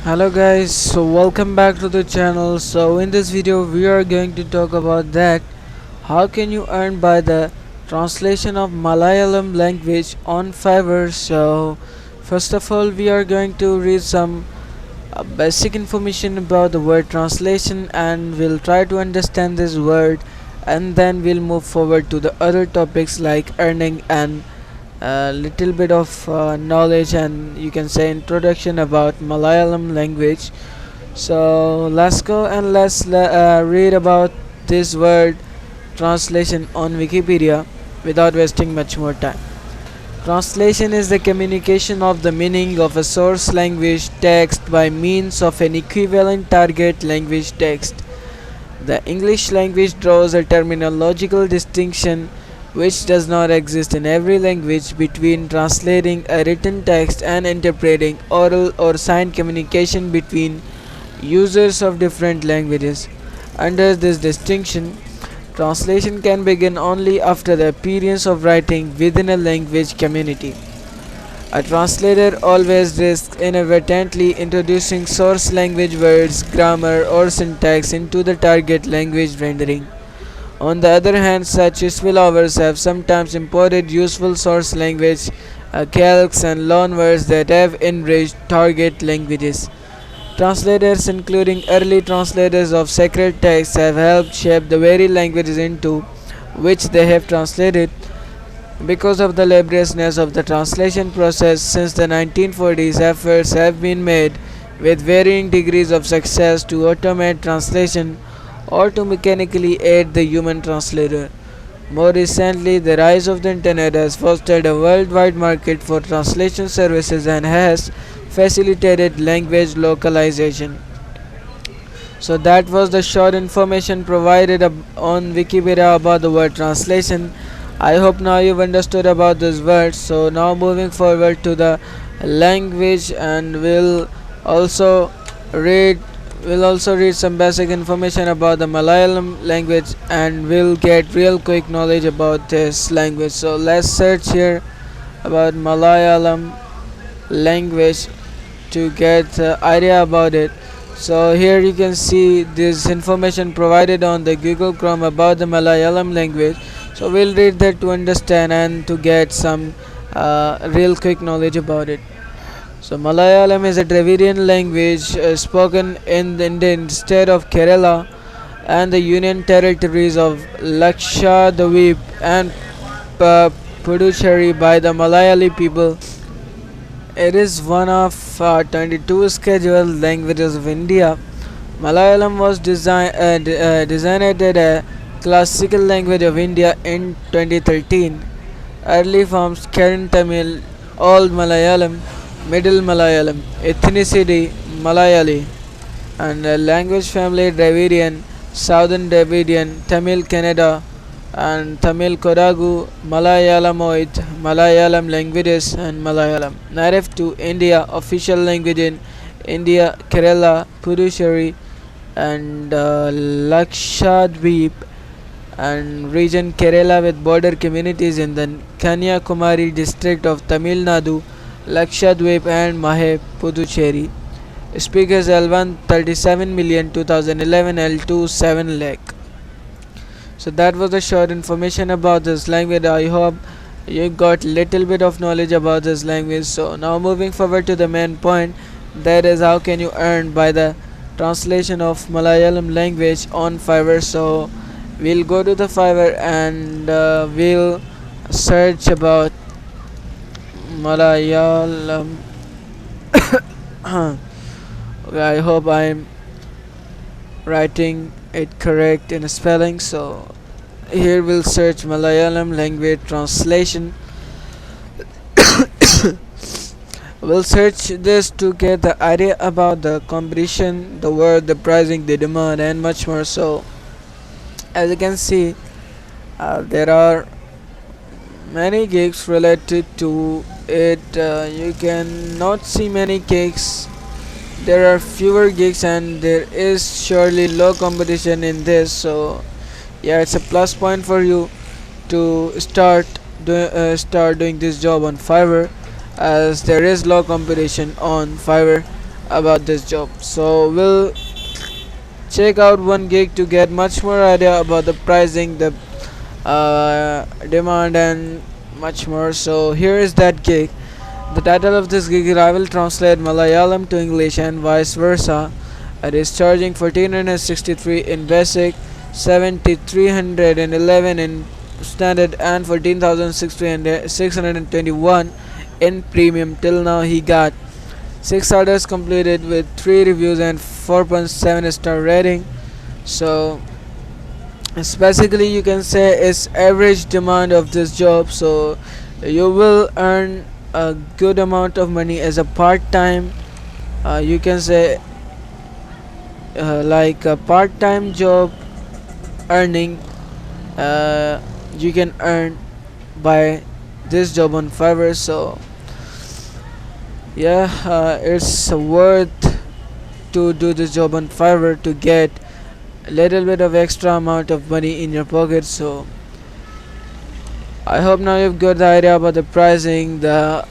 Hello guys, so welcome back to the channel. So in this video we are going to talk about that how can you earn by the translation of Malayalam language on Fiverr. So first of all we are going to read some basic information about the word translation, and we'll try to understand this word, and then we'll move forward to the other topics like earning and a little bit of knowledge, and you can say introduction about Malayalam language. So let's go and let's read about this word translation on Wikipedia without wasting much more time. Translation is the communication of the meaning of a source language text by means of an equivalent target language text. The English language draws a terminological distinction which does not exist in every language between translating a written text and interpreting oral or signed communication between users of different languages. Under this distinction, translation can begin only after the appearance of writing within a language community. A translator always risks inadvertently introducing source language words, grammar, or syntax into the target language rendering. On the other hand, such spillovers have sometimes imported useful source language calques and loanwords that have enriched target languages. Translators, including early translators of sacred texts, have helped shape the very languages into which they have translated. Because of the laboriousness of the translation process since the 1940s, efforts have been made with varying degrees of success to automate translation or to mechanically aid the human translator. More recently, the rise of the internet has fostered a worldwide market for translation services and has facilitated language localization. So that was the short information provided on Wikipedia about the word translation. I hope now you've understood about this word. So now moving forward to the language, and read we'll also read some basic information about the Malayalam language, and we'll get real quick knowledge about this language. So let's search here about Malayalam language to get the idea about it. So here you can see this information provided on the Google Chrome about the Malayalam language. So we'll read that to understand and to get some real quick knowledge about it. So Malayalam is a Dravidian language spoken in the Indian state of Kerala and the union territories of Lakshadweep and Puducherry by the Malayali people. It is one of 22 scheduled languages of India. Malayalam was designated a classical language of India in 2013. Early forms: Karen Tamil, Old Malayalam, Middle Malayalam, ethnicity Malayali, and language family Dravidian, Southern Dravidian, Tamil Kannada, and Tamil Kodagu, Malayalamoid, Malayalam languages, and Malayalam. Native to India, official language in India, Kerala, Puducherry, and Lakshadweep, and region Kerala with border communities in the Kanyakumari district of Tamil Nadu, Lakshadweep and Mahe Puducherry. Speakers L1 37 million 2011, L2 7 lakh. So that was the short information about this language. I hope you got little bit of knowledge about this language. So now moving forward to the main point, that is how can you earn by the translation of Malayalam language on Fiverr. So we'll go to the Fiverr and we'll search about Malayalam. Okay, I hope I'm writing it correct in spelling. So here we'll search Malayalam language translation. We'll search this to get the idea about the competition, the word, the pricing, the demand, and much more. So as you can see, there are many gigs related to it. You can not see many gigs. There are fewer gigs and there is surely low competition in this. So yeah, it's a plus point for you to start doing this job on Fiverr, as there is low competition on Fiverr about this job. So we'll check out one gig to get much more idea about the pricing, the demand, and much more. So here is that gig. The title of this gig is I will translate Malayalam to English and vice versa. It is charging 1463 in basic, 7311 in standard, and 14,621 in premium. Till now he got 6 orders completed with 3 reviews and 4.7 star rating. So it's basically, you can say, it's average demand of this job. So you will earn a good amount of money as a part-time, you can say, like a part-time job earning. You can earn by this job on Fiverr. So yeah, it's worth to do this job on Fiverr to get a little bit of extra amount of money in your pocket. So I hope now you've got the idea about the pricing, the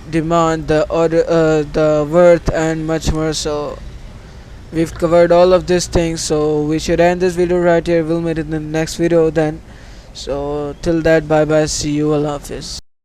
demand, the order, the worth, and much more. So we've covered all of these things, so we should end this video right here. We'll meet in the next video then. So till that, bye bye, see you, Allah Hafiz.